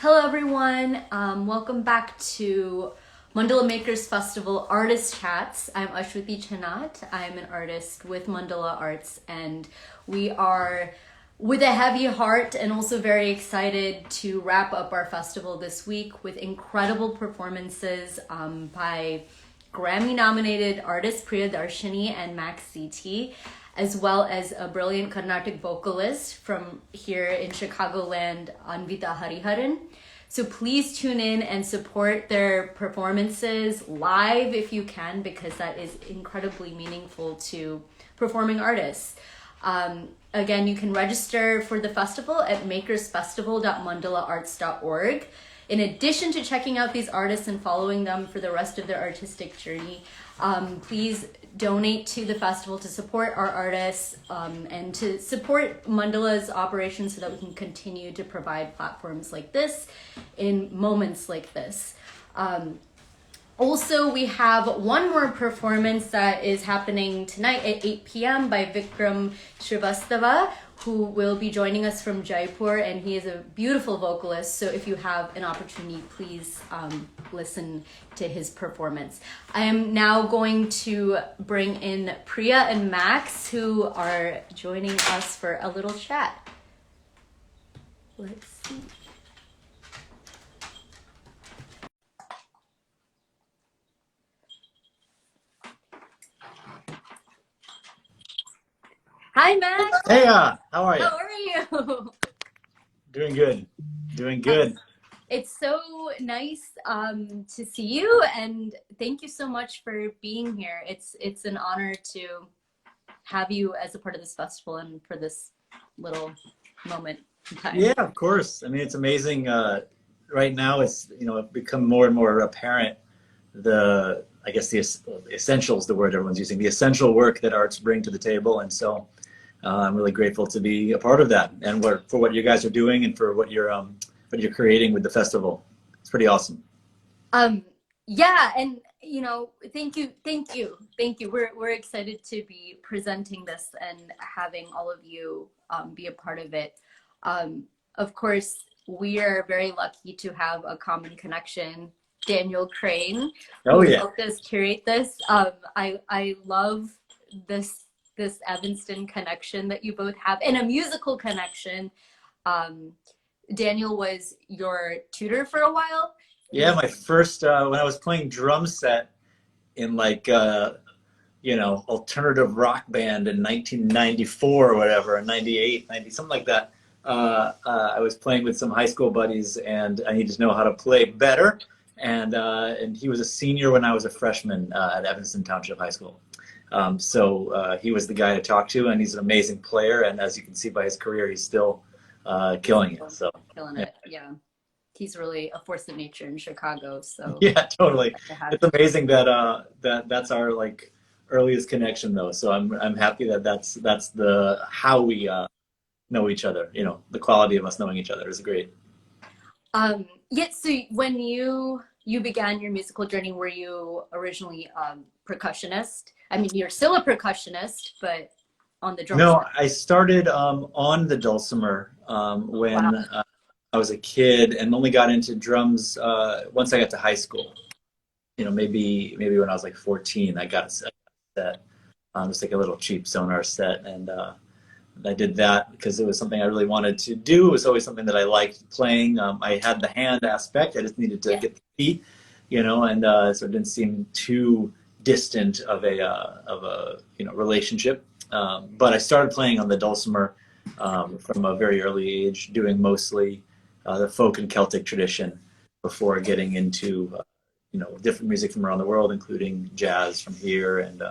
Hello everyone, welcome back to Mandala Makers Festival Artist Chats. I'm Ashwaty Chennai. I'm an artist with Mandala Arts, and we are with a heavy heart and also very excited to wrap up our festival this week with incredible performances by Grammy-nominated artists Priya Darshini and Max ZT, as well as a brilliant Carnatic vocalist from here in Chicagoland, Anvita Hariharan. So please tune in and support their performances live if you can, because that is incredibly meaningful to performing artists. Again, you can register for the festival at makersfestival.mandalaarts.org. In addition to checking out these artists and following them for the rest of their artistic journey, please donate to the festival to support our artists and to support Mandala's operations so that we can continue to provide platforms like this in moments like this. Also, we have one more performance that is happening tonight at 8 p.m. by Vikram Srivastava, who will be joining us from Jaipur, and he is a beautiful vocalist, so if you have an opportunity, please listen to his performance. I am now going to bring in Priya and Max, who are joining us for a little chat. Let's see. Hi, Max. Hey, how are you? How are you? Doing good. Doing good. It's so nice to see you, and thank you so much for being here. It's an honor to have you as a part of this festival and for this little moment in time. Yeah, of course. I mean, it's amazing. Right now, it's become more and more apparent the essentials, the word everyone's using, the essential work that arts bring to the table, and so I'm really grateful to be a part of that, and for what you guys are doing and for what you're creating with the festival. It's pretty awesome. Yeah, and thank you. We're excited to be presenting this and having all of you be a part of it. Of course, we are very lucky to have a common connection, Daniel Crane, who helped us curate this. I love this Evanston connection that you both have, and a musical connection. Daniel was your tutor for a while. Yeah, my first when I was playing drum set in alternative rock band in 1994 or whatever, 98, 90, something like that. I was playing with some high school buddies, and I needed to know how to play better. And he was a senior when I was a freshman at Evanston Township High School. So he was the guy to talk to, and he's an amazing player. And as you can see by his career, he's still killing it. So killing it, yeah. He's really a force of nature in Chicago. So yeah, totally. It's amazing that that's our earliest connection, though. So I'm happy that that's how we know each other. The quality of us knowing each other is great. Yeah, so when you began your musical journey, were you originally percussionist? I mean, you're still a percussionist, but on the drum No, set. I started on the Dulcimer when I was a kid, and only got into drums once I got to high school. Maybe when I was 14, I got a set, just a little cheap Sonar set, and I did that because it was something I really wanted to do. It was always something that I liked playing. I had the hand aspect. I just needed to get the feet, and so it didn't seem too distant of a relationship. But I started playing on the Dulcimer from a very early age, doing mostly the folk and Celtic tradition before getting into different music from around the world, including jazz from here and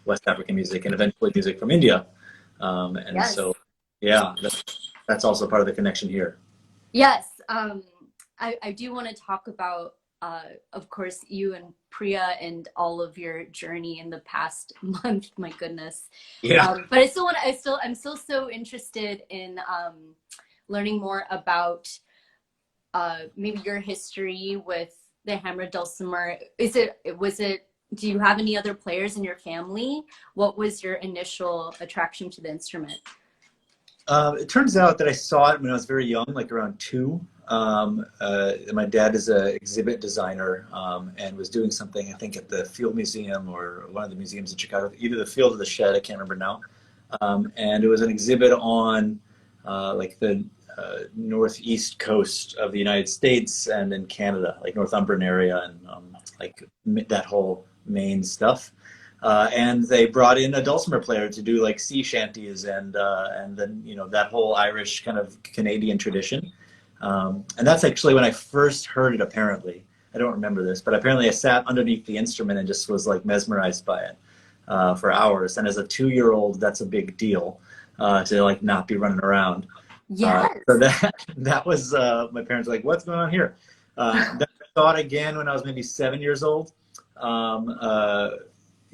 West African music, and eventually music from India. Yes. So, yeah, that's also part of the connection here. Yes, I do want to talk about, of course, you and Priya and all of your journey in the past month. My goodness. Yeah. But I'm still so interested in learning more about maybe your history with the hammered dulcimer. Do you have any other players in your family? What was your initial attraction to the instrument? It turns out that I saw it when I was very young, around 2. My dad is an exhibit designer and was doing something, I think, at the Field Museum or one of the museums in Chicago, either the Field or the Shed, I can't remember now. And it was an exhibit on like the northeast coast of the United States and in Canada, like Northumberland area and like that whole Maine stuff. And they brought in a dulcimer player to do like sea shanties and then, you know, that whole Irish kind of Canadian tradition. And that's actually when I first heard it, apparently. I don't remember this, but apparently I sat underneath the instrument and just was like mesmerized by it for hours. And as a 2-year-old, that's a big deal to like not be running around. Yes. So that was, my parents were like, what's going on here? Then I saw it again when I was maybe 7 years old.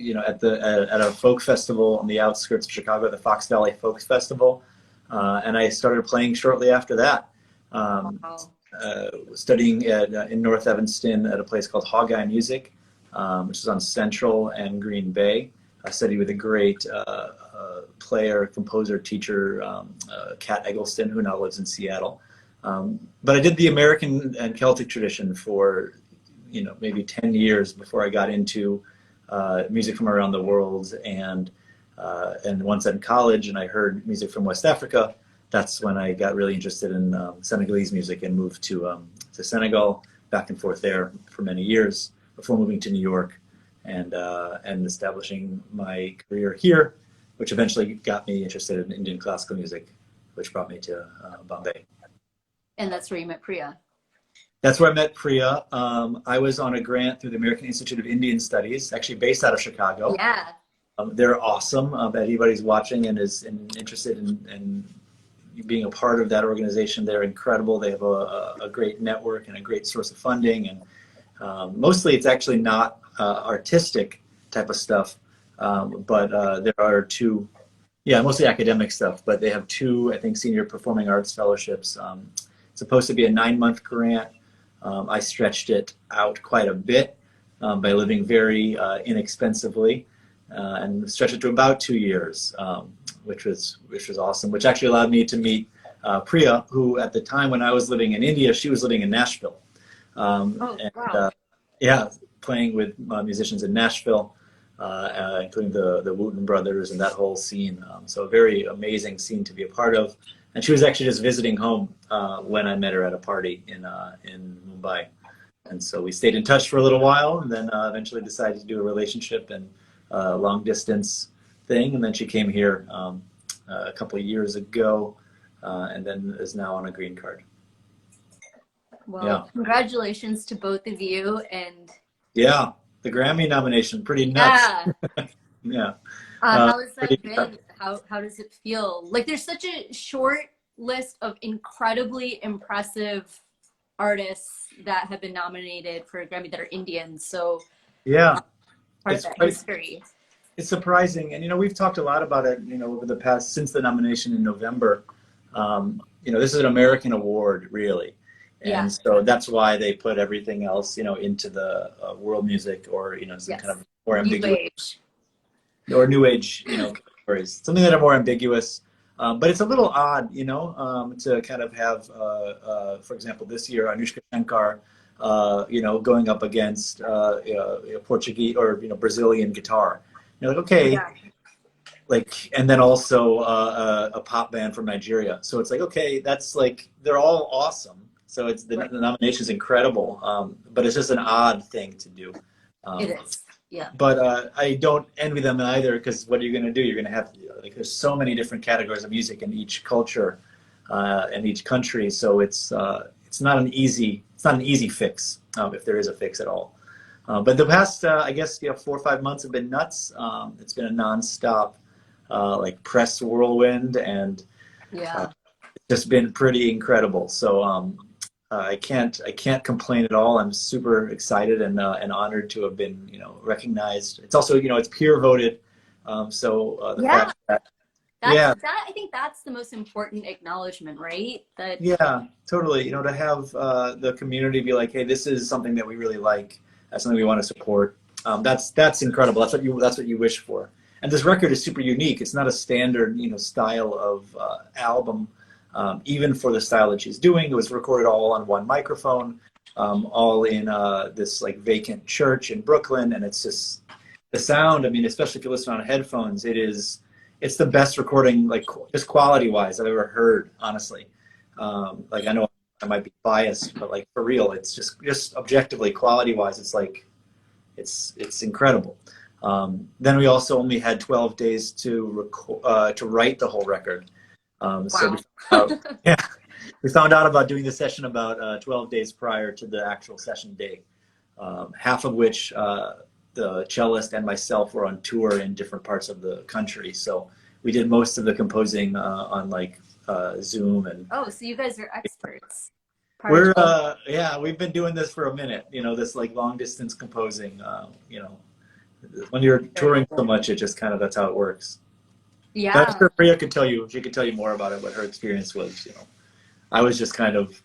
You know, at a folk festival on the outskirts of Chicago, the Fox Valley Folk Festival, and I started playing shortly after that. Studying in North Evanston at a place called Hog-Eye Music, which is on Central and Green Bay. I studied with a great player, composer, teacher, Kat Eggleston, who now lives in Seattle. But I did the American and Celtic tradition for, you know, maybe 10 years before I got into music from around the world. And once in college and I heard music from West Africa, that's when I got really interested in Senegalese music and moved to Senegal, back and forth there for many years before moving to New York and establishing my career here, which eventually got me interested in Indian classical music, which brought me to Bombay. And that's where you met Priya. That's where I met Priya. I was on a grant through the American Institute of Indian Studies, actually based out of Chicago. Yeah. They're awesome. If anybody's watching and is interested in being a part of that organization, they're incredible. They have a great network and a great source of funding. And mostly it's actually not artistic type of stuff, but there are two, mostly academic stuff, but they have two, I think, senior performing arts fellowships. It's supposed to be a 9-month grant. I stretched it out quite a bit by living very inexpensively and stretched it to about 2 years, which was awesome, which actually allowed me to meet Priya, who at the time when I was living in India, she was living in Nashville. Wow. Playing with musicians in Nashville, including the Wooten brothers and that whole scene. So a very amazing scene to be a part of. And she was actually just visiting home when I met her at a party in Mumbai. And so we stayed in touch for a little while and then eventually decided to do a relationship and long distance thing. And then she came here a couple of years ago and then is now on a green card. Well, Congratulations to both of you. And yeah, the Grammy nomination, pretty nuts. Yeah. How has that been? How does it feel? Like there's such a short list of incredibly impressive artists that have been nominated for a Grammy that are Indian. So yeah, part of that history. It's surprising. And, you know, we've talked a lot about it, you know, over the past, since the nomination in November. You know, this is an American award, really. And so that's why they put everything else, you know, into the world music or, you know, some kind of more ambiguous. New age, you know, categories. Something that are more ambiguous. But it's a little odd, you know, to kind of have, for example, this year, Anushka Shankar, you know, going up against Portuguese or, you know, Brazilian guitar. You're like, okay, like, and then also a pop band from Nigeria. So it's like, okay, that's like, they're all awesome. So it's the nomination is incredible, but it's just an odd thing to do. It is, yeah. But I don't envy them either, because what are you going to do? You're going to have, like, there's so many different categories of music in each culture and each country. So it's not an easy fix, if there is a fix at all. But the past, I guess, 4 or 5 months have been nuts. It's been a nonstop, like, press whirlwind, and it's just been pretty incredible. So I can't complain at all. I'm super excited and honored to have been, you know, recognized. It's also, you know, it's peer voted. So the fact that I think that's the most important acknowledgement, right? Yeah, totally. You know, to have the community be like, hey, this is something that we really like. That's something we want to support. That's incredible. That's what you wish for. And this record is super unique. It's not a standard, you know, style of album. even for the style that she's doing. It was recorded all on one microphone, all in this like vacant church in Brooklyn, and it's just the sound. I mean, especially if you listen on headphones, it's the best recording, like just quality wise, I've ever heard, honestly. Like I know I might be biased, but like for real, it's just objectively quality wise, it's like it's incredible. Then we also only had 12 days to write the whole record. So we found out about doing the session about 12 days prior to the actual session day. Half of which the cellist and myself were on tour in different parts of the country. So we did most of the composing on like Zoom and. Oh, so you guys are experts. We've been doing this for a minute, this like long distance composing, when you're touring so much, it just kind of, that's how it works. Yeah. That's where Priya could tell you, she could tell you more about it, what her experience was, I was just kind of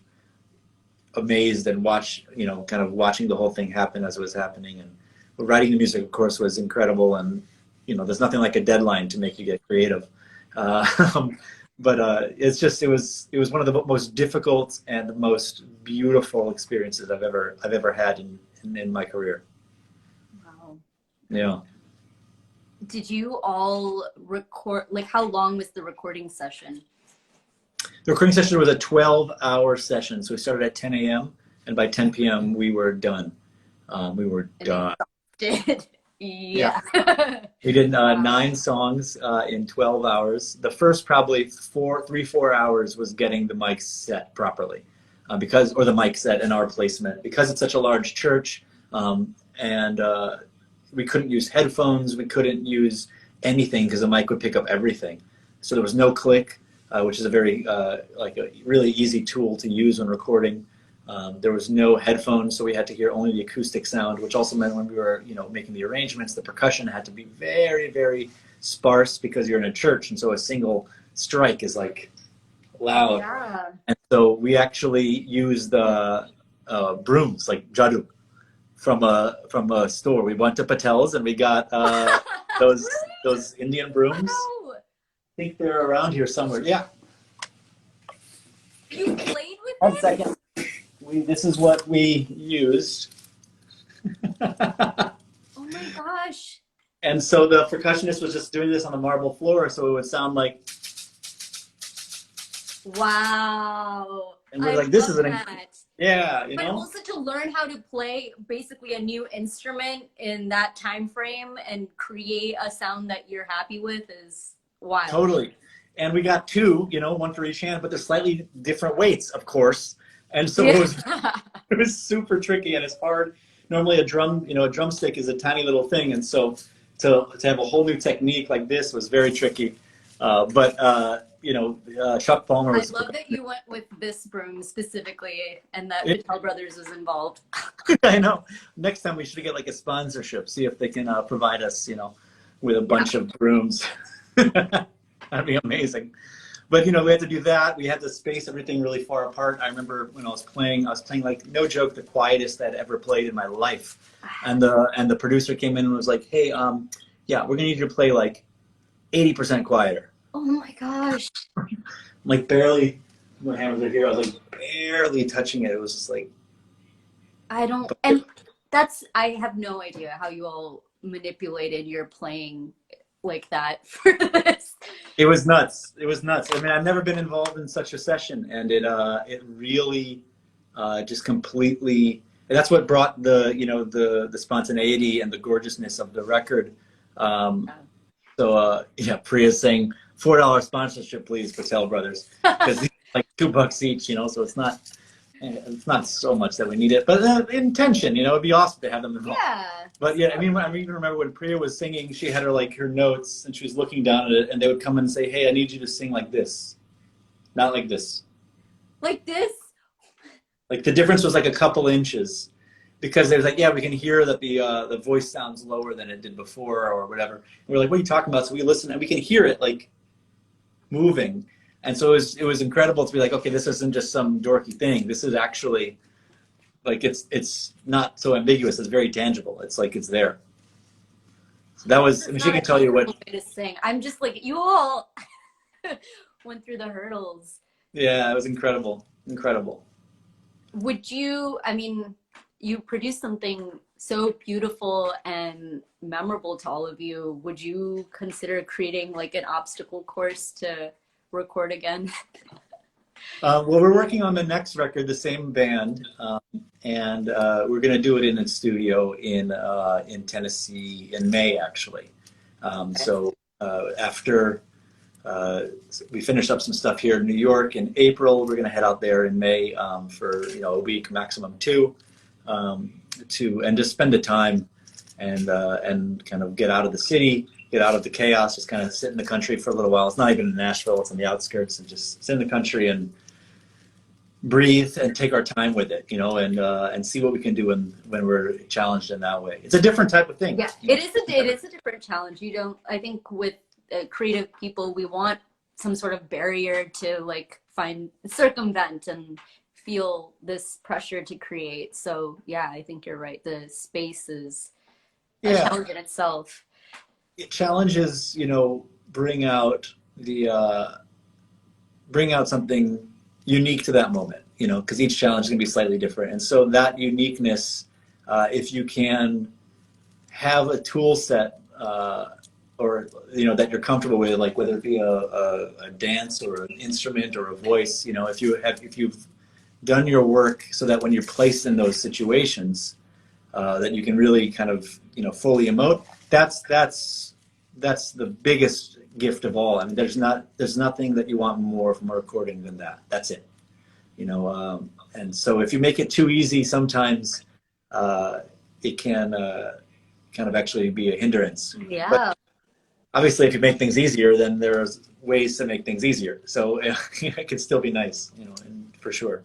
amazed and kind of watching the whole thing happen as it was happening. And writing the music, of course, was incredible. And, there's nothing like a deadline to make you get creative. But it was one of the most difficult and the most beautiful experiences I've ever had in my career. Wow. Yeah. Did you all record, like how long was the recording session? The recording session was a 12-hour session. So we started at 10 a.m. and by 10 p.m. we were done. Yeah. We did 9 songs in 12 hours. The first probably 4 hours was getting the mic set properly, or the mic set and our placement, because it's such a large church, and we couldn't use headphones. We couldn't use anything because the mic would pick up everything. So there was no click, which is a very like a really easy tool to use when recording. There was no headphones, so we had to hear only the acoustic sound, which also meant when we were, making the arrangements, the percussion had to be very, very sparse because you're in a church, and so a single strike is like loud. Yeah. And so we actually used the brooms, like jadu, from a store. We went to Patel's and we got those Indian brooms. Wow. I think they're around here somewhere. Yeah. You played with 1 them? second. This is what we used. Oh my gosh. And so the percussionist was just doing this on the marble floor, so it would sound like. Wow. And we're like, this is Yeah, but also to learn how to play basically a new instrument in that time frame and create a sound that you're happy with is wild. Totally. And we got 2, one for each hand, but they're slightly different weights, of course. And so it was super tricky and it's hard. Normally a drumstick is a tiny little thing. And so to have a whole new technique like this was very tricky. But Chuck Palmer was. I love that you went with this broom specifically and that Patel Brothers was involved. I know. Next time we should get like a sponsorship, see if they can provide us, with a bunch of brooms. That'd be amazing. But, we had to do that. We had to space everything really far apart. I remember when I was playing like, no joke, the quietest I'd ever played in my life. And the producer came in and was like, hey, we're going to need you to play like 80% quieter. Oh my gosh. Like barely, my hand was here. I was like barely touching it. It was just like. I have no idea how you all manipulated your playing like that for this. It was nuts. It was nuts. I mean, I've never been involved in such a session, and it really just completely. And that's what brought the spontaneity and the gorgeousness of the record. Priya's saying $4 sponsorship, please, Patel Brothers, because it's like $2 each, so it's not so much that we need it, but intention, it'd be awesome to have them involved. Yeah. But yeah, I even remember when Priya was singing, she had her notes and she was looking down at it, and they would come and say, "Hey, I need you to sing like this, not like this." Like this? Like the difference was like a couple inches, because they was like, yeah, we can hear that the voice sounds lower than it did before or whatever. And we're like, what are you talking about? So we listen and we can hear it like moving. And so it was incredible to be like, okay, this isn't just some dorky thing. This is actually like, it's not so ambiguous. It's very tangible. It's like, it's there. So that was, she can tell you what. Way to sing. I'm just like, you all went through the hurdles Yeah, it was incredible. Incredible. Would you, I mean, you produced something so beautiful and memorable to all of you. Would you consider creating like an obstacle course to record again? Well, we're working on the next record, the same band, and we're going to do it in a studio in Tennessee in May, actually. So after we finish up some stuff here in New York in April, we're going to head out there in May for a week, maximum two, and just spend the time and kind of get out of the city, get out of the chaos, just kind of sit in the country for a little while. It's not even in Nashville; it's on the outskirts, and just sit in the country and breathe and take our time with it, and see what we can do when we're challenged in that way. It's a different type of thing. Yeah, it is a different challenge. I think with creative people, we want some sort of barrier to like circumvent and feel this pressure to create. So yeah, I think you're right. The space is a challenge in itself. Challenges, bring out something unique to that moment, because each challenge is going to be slightly different. And so that uniqueness, if you can have a tool set, or that you're comfortable with, like whether it be a dance or an instrument or a voice, if you've done your work so that when you're placed in those situations, that you can really kind of fully emote. That's the biggest gift of all. I mean, there's nothing that you want more from a recording than that. That's it. And so if you make it too easy, sometimes it can kind of actually be a hindrance. Yeah. But obviously, if you make things easier, then there's ways to make things easier. So it can still be nice, and for sure.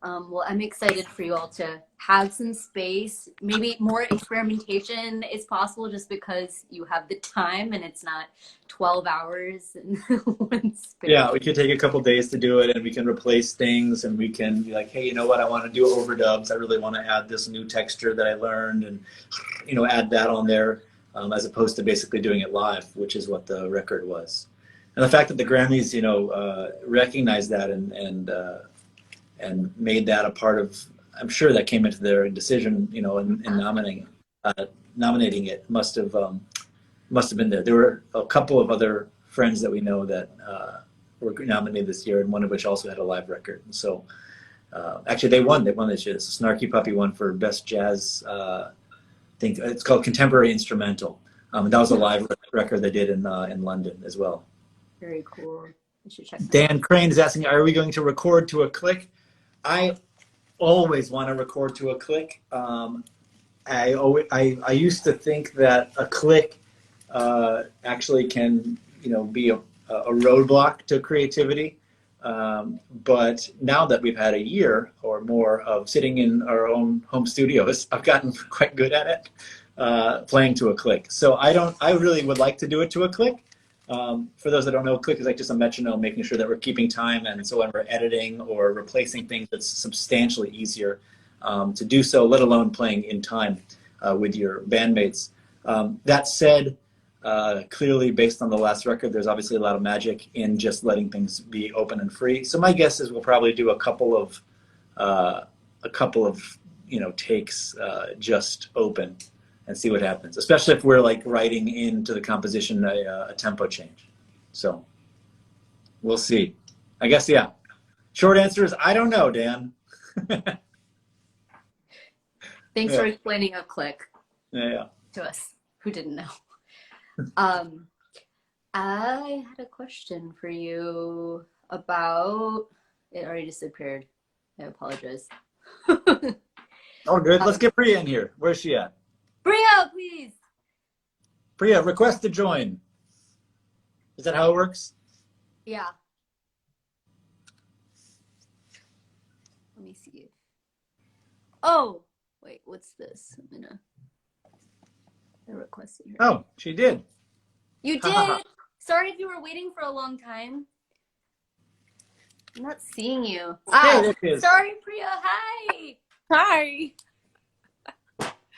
Well, I'm excited for you all to have some space. Maybe more experimentation is possible just because you have the time and it's not 12 hours in one space. Yeah, we could take a couple days to do it, and we can replace things, and we can be like, hey, you know what? I want to do overdubs. I really want to add this new texture that I learned, and add that on there, as opposed to basically doing it live, which is what the record was. And the fact that the Grammys, recognized that and made that a part of, I'm sure that came into their decision, in nominating it must have been there. There were a couple of other friends that we know that were nominated this year, and one of which also had a live record. And so actually they won this year. So Snarky Puppy won for Best Jazz, I think it's called Contemporary Instrumental. And that was a live record they did in London as well. Very cool. I should check that out. Dan Crane is asking, are we going to record to a click? I always want to record to a click. I used to think that a click actually can be a roadblock to creativity, but now that we've had a year or more of sitting in our own home studios, I've gotten quite good at it, playing to a click. So I really would like to do it to a click. For those that don't know, a click is like just a metronome, making sure that we're keeping time, and so when we're editing or replacing things, it's substantially easier to do so, let alone playing in time with your bandmates. That said, clearly based on the last record, there's obviously a lot of magic in just letting things be open and free. So my guess is we'll probably do a couple of takes just open, and see what happens, especially if we're like writing into the composition a tempo change. So we'll see. I guess, yeah. Short answer is I don't know, Dan. Thanks for explaining a click Yeah. to us who didn't know. I had a question for you about, it already disappeared. I apologize. Oh, good. Let's get Priya in here. Where's she at? Priya, please. Priya, request to join. Is that how it works? Yeah. Let me see. Oh, wait, what's this? I'm gonna request it here. Oh, she did. You did? Sorry if you were waiting for a long time. I'm not seeing you. There it is. Sorry, Priya. Hi. Hi.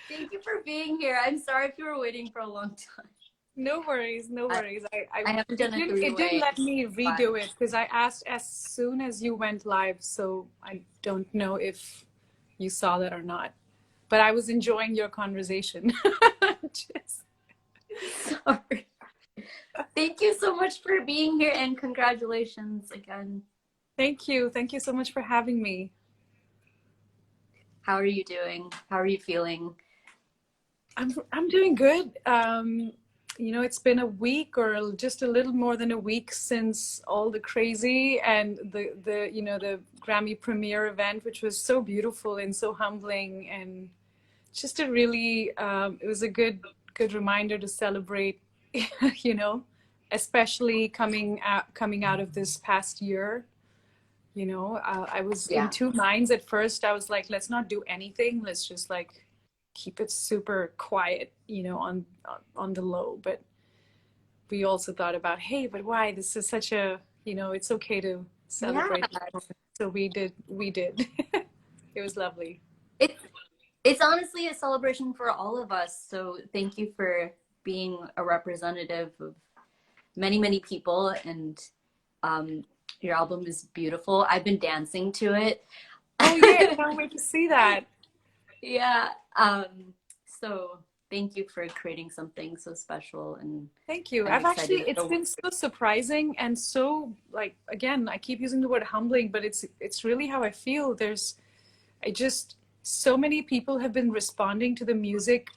Thank you for being here. I'm sorry if you were waiting for a long time. No worries, no worries. I haven't done a three-way. It didn't let me redo it because I asked as soon as you went live, so I don't know if you saw that or not. But I was enjoying your conversation. Just... Sorry. Thank you so much for being here, and congratulations again. Thank you. Thank you so much for having me. How are you doing? How are you feeling? I'm doing good. You know, it's been a week or just a little more than a week since all the crazy and the you know, the Grammy premiere event, which was so beautiful and so humbling, and just a really it was a good reminder to celebrate, you know, especially coming out of this past year. You know, I was in two minds at first. I was like, let's not do anything. Let's just like keep it super quiet, you know, on the low. But we also thought about, hey, but why? This is such a, you know, it's okay to celebrate. Yeah. So we did. It was lovely. It's honestly a celebration for all of us. So thank you for being a representative of many, many people. And your album is beautiful. I've been dancing to it. Oh yeah, I can't wait to see that. Yeah. So thank you for creating something so special. And thank you. It's been so surprising and so, like, again, I keep using the word humbling, but it's really how I feel. So many people have been responding to the music.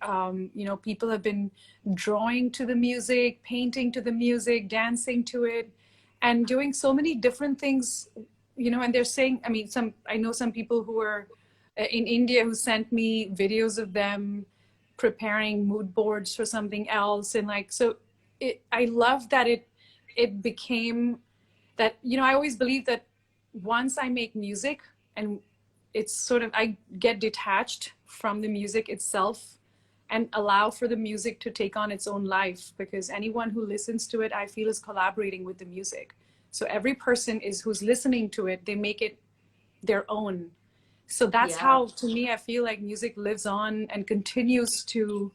You know, people have been drawing to the music, painting to the music, dancing to it, and doing so many different things, you know, and they're saying, I mean, I know some people who are in India who sent me videos of them preparing mood boards for something else. And like, so I love that it became that, you know, I always believe that once I make music and it's sort of, I get detached from the music itself and allow for the music to take on its own life, because anyone who listens to it, I feel, is collaborating with the music. So every person who's listening to it, they make it their own. So that's how, to me, I feel like music lives on and continues to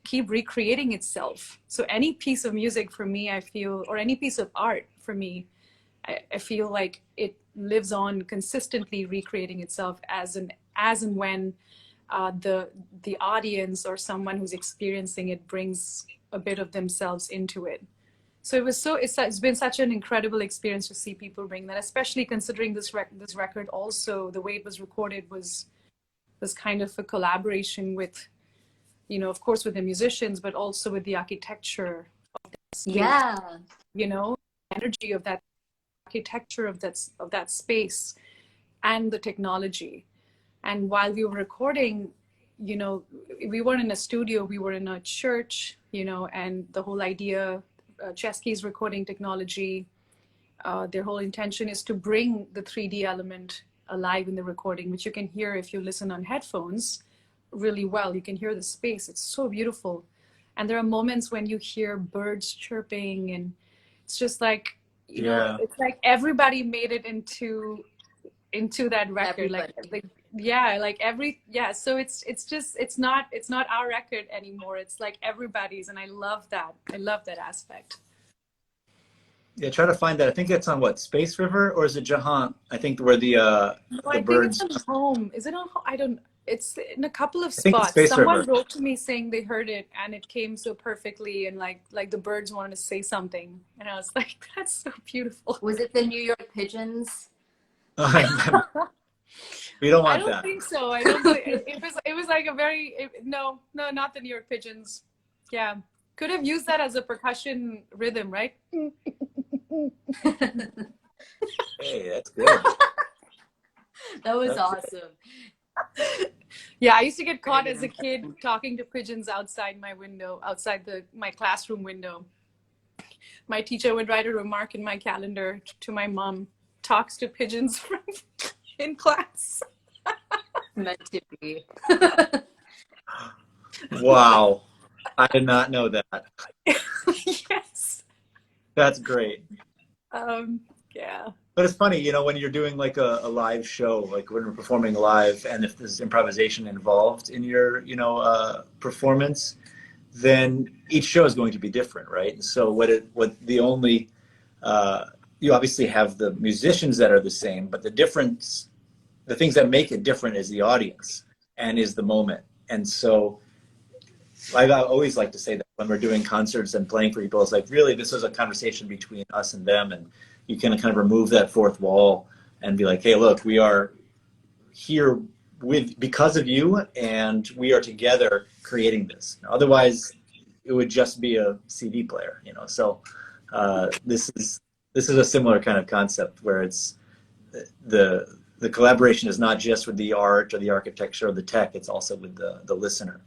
keep recreating itself. So any piece of music for me, I feel, or any piece of art for me, I feel like it lives on consistently recreating itself as and when the audience or someone who's experiencing it brings a bit of themselves into it. So it's been such an incredible experience to see people bring that, especially considering this record also, the way it was recorded was kind of a collaboration with, you know, of course with the musicians, but also with the architecture of that space. Yeah. You know, energy of that architecture of that space and the technology. And while we were recording, you know, we weren't in a studio, we were in a church, you know, and the whole idea, Chesky's recording technology, their whole intention is to bring the 3D element alive in the recording, which you can hear if you listen on headphones really well. You can hear the space. It's so beautiful. And there are moments when you hear birds chirping, and it's just like, you know, it's like everybody made it into that record. So it's not our record anymore. It's like everybody's, and I love that aspect. Yeah, try to find that. I think it's on what, Space River, or is it Jahan? I think where the birds. Think it's on Home. Is it on Home? I don't. It's in a couple of spots. Someone wrote to me saying they heard it and it came so perfectly, and like the birds wanted to say something, and I was like, that's so beautiful. Was it the New York pigeons? We don't want that. I don't think so. I don't. It was like a very no, not the New York pigeons. Yeah, could have used that as a percussion rhythm, right? Hey, that's good. That was awesome. Yeah, I used to get caught as a kid talking to pigeons outside my window, my classroom window. My teacher would write a remark in my calendar to my mom, talks to pigeons in class. Meant to be. Wow. I did not know that. Yes. That's great. Yeah. But it's funny, you know, when you're doing like a live show, like when we're performing live, and if there's improvisation involved in your, you know, performance, then each show is going to be different, right? And so you obviously have the musicians that are the same, but the things that make it different is the audience and is the moment. And so I always like to say that when we're doing concerts and playing for people, it's like, really, this is a conversation between us and them. And you can kind of remove that fourth wall and be like, hey, look, we are here because of you, and we are together creating this. Otherwise, it would just be a CD player, you know? So this is a similar kind of concept where it's the collaboration is not just with the art or the architecture or the tech, it's also with the listener.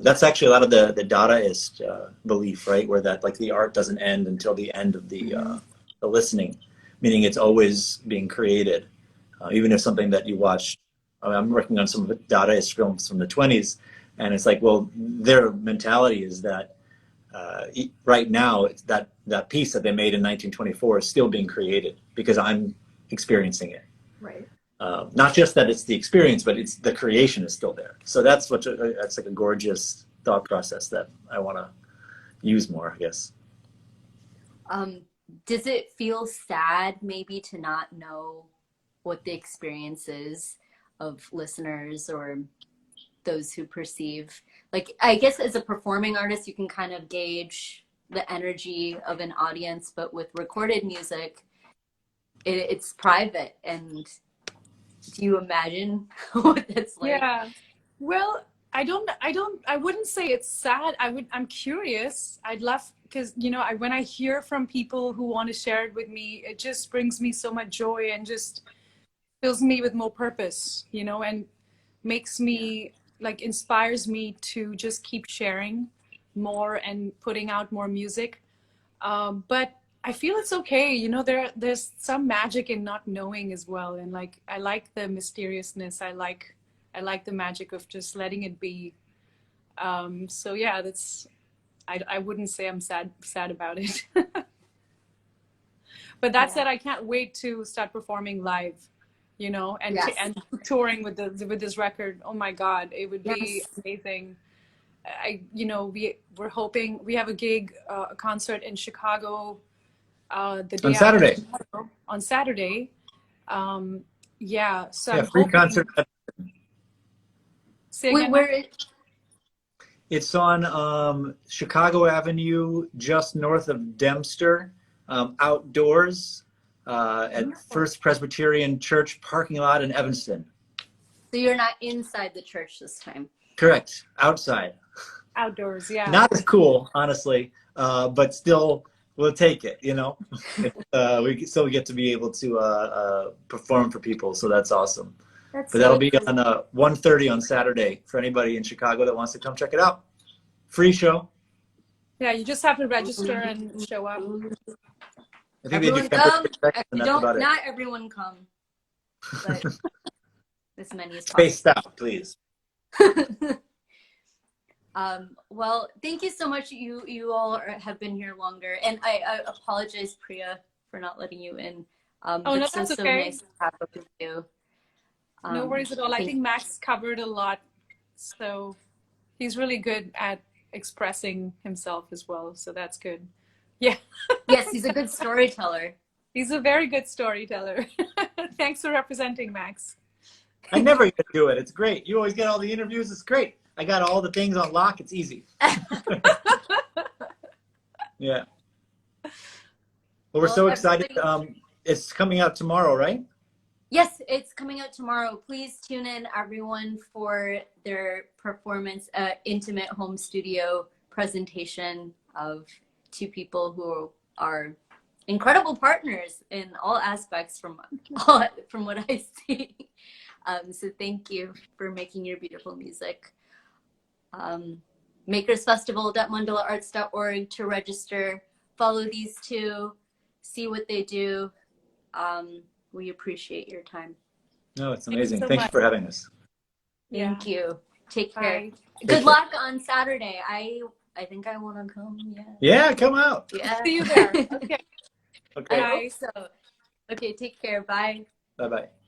That's actually a lot of the Dadaist belief, right? Where that like the art doesn't end until the end of the listening, meaning it's always being created. Even if something that you watch, I'm working on some Dadaist films from the 20s, and it's like, well, their mentality is that right now, it's that piece that they made in 1924 is still being created because I'm experiencing it. Right. Not just that it's the experience, but it's the creation is still there. So that's like a gorgeous thought process that I want to use more, I guess. Does it feel sad maybe to not know what the experience is of listeners or those who perceive? Like, I guess as a performing artist, you can kind of gauge the energy of an audience, but with recorded music, it's private. And do you imagine what that's like? Yeah. Well, I wouldn't say it's sad. I'm curious. I'd love, because, you know, when I hear from people who want to share it with me, it just brings me so much joy and just fills me with more purpose, you know, and makes me, like, inspires me to just keep sharing more and putting out more music. But I feel it's okay. You know, there's some magic in not knowing as well. And like, I like the mysteriousness. I like the magic of just letting it be. So yeah, I wouldn't say I'm sad about it. But that said, I can't wait to start performing live, you know, and and touring with this record. Oh my God, it would be amazing. We're hoping we have a gig, a concert in Chicago the day on Saturday. On Saturday. So I'm free hoping, concert. Wait, where? It's on Chicago Avenue, just north of Dempster, outdoors at First Presbyterian Church parking lot in Evanston. So you're not inside the church this time? Correct. Outside. Outdoors, yeah. Not as cool, honestly, but still, we'll take it, you know? We still get to be able to perform for people, so that's awesome. That'll be on 1:30 on Saturday for anybody in Chicago that wants to come check it out. Free show. Yeah, you just have to register and show up. I think Everyone they do come. not Everyone come, but as many as possible. Spaced out, please. Well, thank you so much. You all have been here longer, and I apologize, Priya, for not letting you in. No, that's okay. So nice to have with you. No worries at all. I think Max covered a lot, so he's really good at expressing himself as well, so that's good. Yeah. Yes, he's a good storyteller. He's a very good storyteller. Thanks for representing, Max. I never get to do it. It's great. You always get all the interviews. It's great. I got all the things on lock. It's easy. Yeah. Well, we're so excited. It's coming out tomorrow, right? Yes, it's coming out tomorrow. Please tune in, everyone, for their performance, intimate home studio presentation of two people who are incredible partners in all aspects from what I see. So thank you for making your beautiful music. Makersfestival.mandalaarts.org to register. Follow these two. See what they do. We appreciate your time. No, it's amazing. Thank you so Thank you much. for having us. Thank you. Take care. Bye. Good luck on Saturday. I think I want to come. Yeah. Yeah, come out. Yeah. See you there. Okay. Okay. I hope so. Okay, take care. Bye. Bye bye.